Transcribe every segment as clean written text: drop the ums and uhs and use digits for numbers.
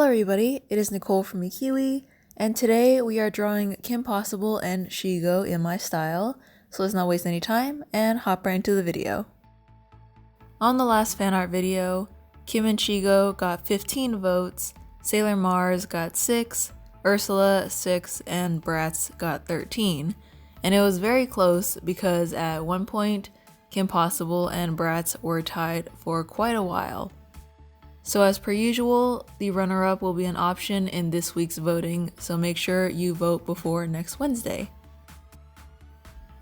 Hello everybody, it is Nicole from iiKiui, and today we are drawing Kim Possible and SHEGO in my style, so let's not waste any time and hop right into the video. On the last fan art video, Kim and SHEGO got 15 votes, Sailor Mars got 6, Ursula 6, and Bratz got 13, and it was very close because at one point, Kim Possible and Bratz were tied for quite a while. So as per usual, the runner-up will be an option in this week's voting, so make sure you vote before next Wednesday.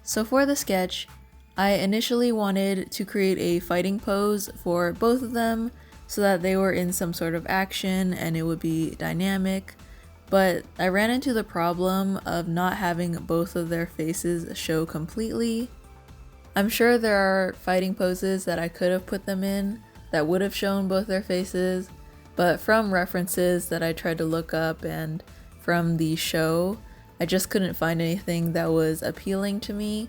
So for the sketch, I initially wanted to create a fighting pose for both of them so that they were in some sort of action and it would be dynamic, but I ran into the problem of not having both of their faces show completely. I'm sure there are fighting poses that I could have put them in that would have shown both their faces, but from references that I tried to look up and from the show, I just couldn't find anything that was appealing to me,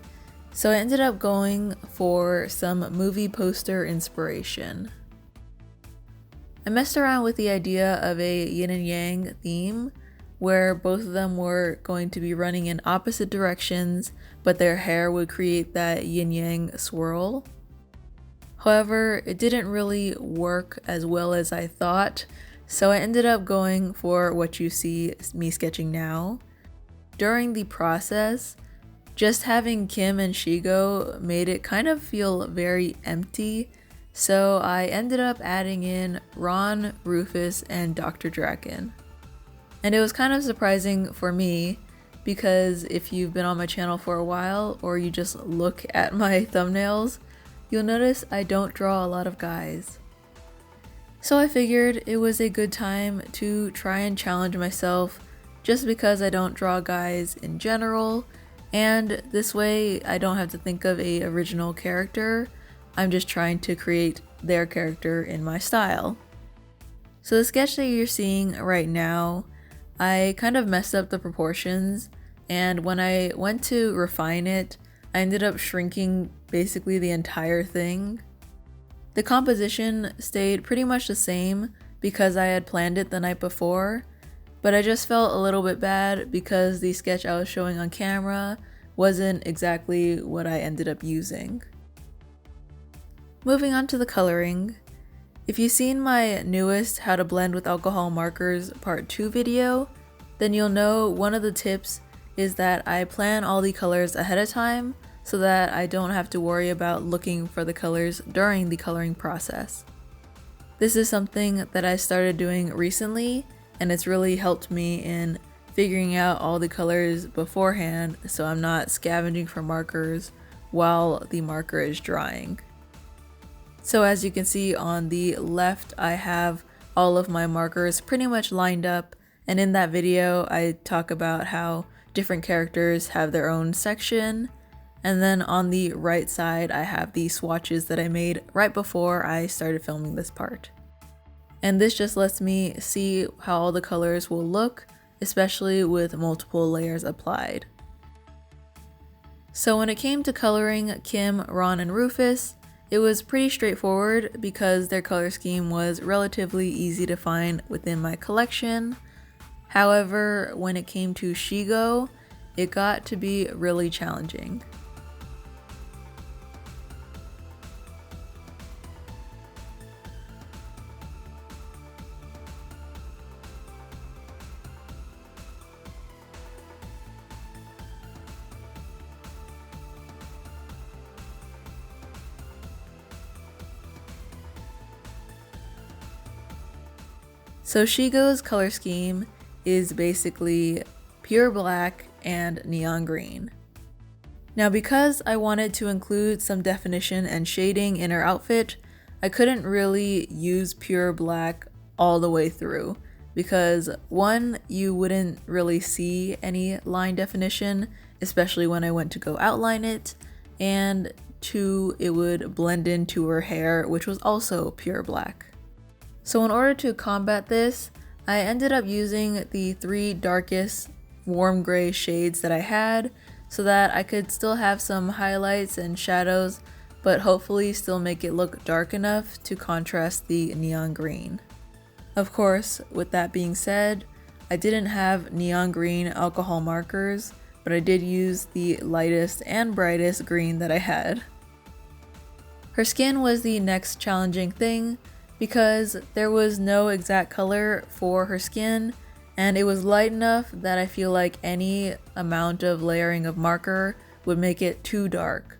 so I ended up going for some movie poster inspiration. I messed around with the idea of a yin and yang theme, where both of them were going to be running in opposite directions, but their hair would create that yin-yang swirl. However, it didn't really work as well as I thought, so I ended up going for what you see me sketching now. During the process, just having Kim and SHEGO made it kind of feel very empty, so I ended up adding in Ron, Rufus, and Dr. Draken. And it was kind of surprising for me, because if you've been on my channel for a while, or you just look at my thumbnails, you'll notice I don't draw a lot of guys. So I figured it was a good time to try and challenge myself just because I don't draw guys in general, and this way I don't have to think of an original character. I'm just trying to create their character in my style. So the sketch that you're seeing right now, I kind of messed up the proportions, and when I went to refine it, I ended up shrinking basically the entire thing. The composition stayed pretty much the same because I had planned it the night before, but I just felt a little bit bad because the sketch I was showing on camera wasn't exactly what I ended up using. Moving on to the coloring. If you've seen my newest How to Blend with Alcohol Markers Part 2 video, then you'll know one of the tips is that I plan all the colors ahead of time so that I don't have to worry about looking for the colors during the coloring process. This is something that I started doing recently, and it's really helped me in figuring out all the colors beforehand so I'm not scavenging for markers while the marker is drying. So as you can see on the left, I have all of my markers pretty much lined up, and in that video I talk about how different characters have their own section, and then on the right side I have the swatches that I made right before I started filming this part. And this just lets me see how all the colors will look, especially with multiple layers applied. So when it came to coloring Kim, Ron, and Rufus, it was pretty straightforward because their color scheme was relatively easy to find within my collection. However, when it came to SHEGO, it got to be really challenging. So SHEGO's color scheme is basically pure black and neon green. Now because I wanted to include some definition and shading in her outfit, I couldn't really use pure black all the way through because one, you wouldn't really see any line definition, especially when I went to go outline it, and two, it would blend into her hair, which was also pure black. So in order to combat this, I ended up using the 3 darkest warm gray shades that I had so that I could still have some highlights and shadows, but hopefully still make it look dark enough to contrast the neon green. Of course, with that being said, I didn't have neon green alcohol markers, but I did use the lightest and brightest green that I had. Her skin was the next challenging thing because there was no exact color for her skin, and it was light enough that I feel like any amount of layering of marker would make it too dark.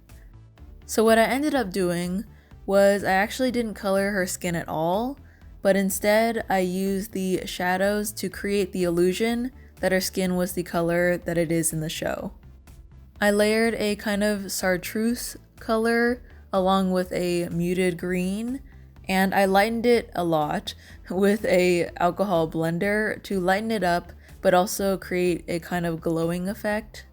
So what I ended up doing was I actually didn't color her skin at all, but instead I used the shadows to create the illusion that her skin was the color that it is in the show. I layered a kind of chartreuse color along with a muted green, and I lightened it a lot with a alcohol blender to lighten it up but also create a kind of glowing effect.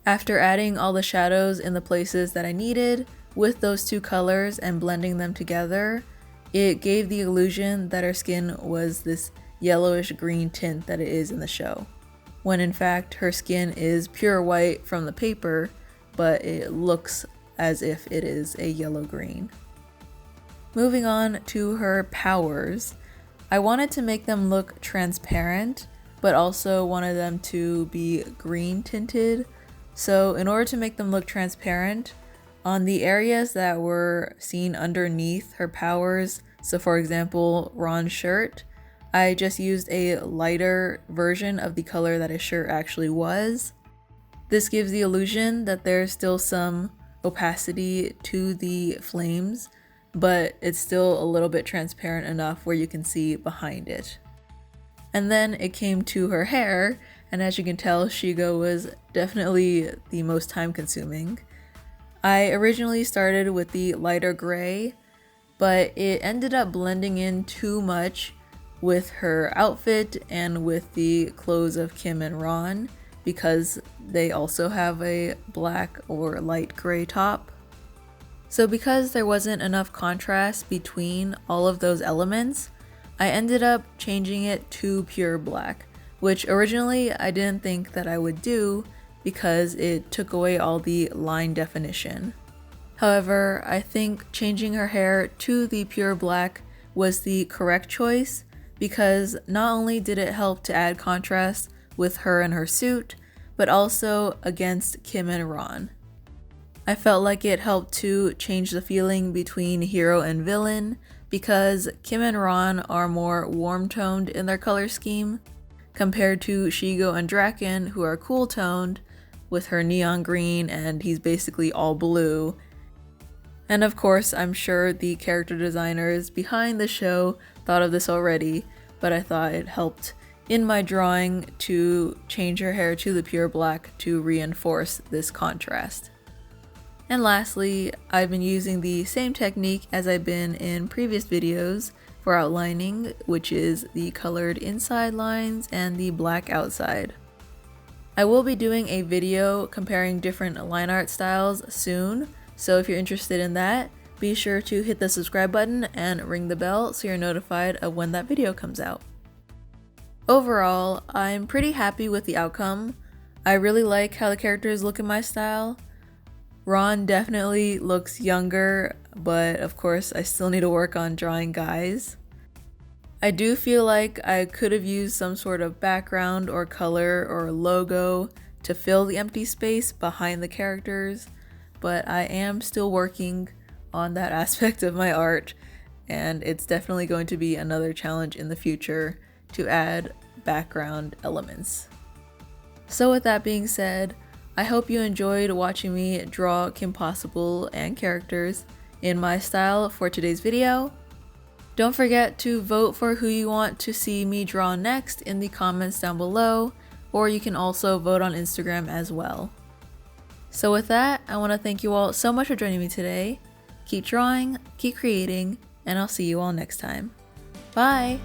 After adding all the shadows in the places that I needed with those two colors and blending them together, it gave the illusion that her skin was this yellowish green tint that it is in the show, when in fact her skin is pure white from the paper, but it looks as if it is a yellow-green. Moving on to her powers, I wanted to make them look transparent, but also wanted them to be green tinted. So in order to make them look transparent, on the areas that were seen underneath her powers, so for example, Ron's shirt, I just used a lighter version of the color that his shirt actually was. This gives the illusion that there's still some opacity to the flames, but it's still a little bit transparent enough where you can see behind it. And then it came to her hair, and as you can tell, SHEGO was definitely the most time consuming. I originally started with the lighter gray, but it ended up blending in too much with her outfit and with the clothes of Kim and Ron because they also have a black or light gray top. So because there wasn't enough contrast between all of those elements, I ended up changing it to pure black, which originally I didn't think that I would do because it took away all the line definition. However, I think changing her hair to the pure black was the correct choice because not only did it help to add contrast with her and her suit, but also against Kim and Ron. I felt like it helped to change the feeling between hero and villain because Kim and Ron are more warm-toned in their color scheme compared to SHEGO and Draken, who are cool-toned with her neon green and he's basically all blue. And of course, I'm sure the character designers behind the show thought of this already, but I thought it helped in my drawing to change her hair to the pure black to reinforce this contrast. And lastly, I've been using the same technique as I've been in previous videos for outlining, which is the colored inside lines and the black outside. I will be doing a video comparing different line art styles soon, so if you're interested in that, be sure to hit the subscribe button and ring the bell so you're notified of when that video comes out. Overall, I'm pretty happy with the outcome. I really like how the characters look in my style. Ron definitely looks younger, but of course I still need to work on drawing guys. I do feel like I could have used some sort of background or color or logo to fill the empty space behind the characters, but I am still working on that aspect of my art, and it's definitely going to be another challenge in the future to add background elements. So with that being said, I hope you enjoyed watching me draw Kim Possible and characters in my style for today's video. Don't forget to vote for who you want to see me draw next in the comments down below, or you can also vote on Instagram as well. So with that, I want to thank you all so much for joining me today. Keep drawing, keep creating, and I'll see you all next time. Bye!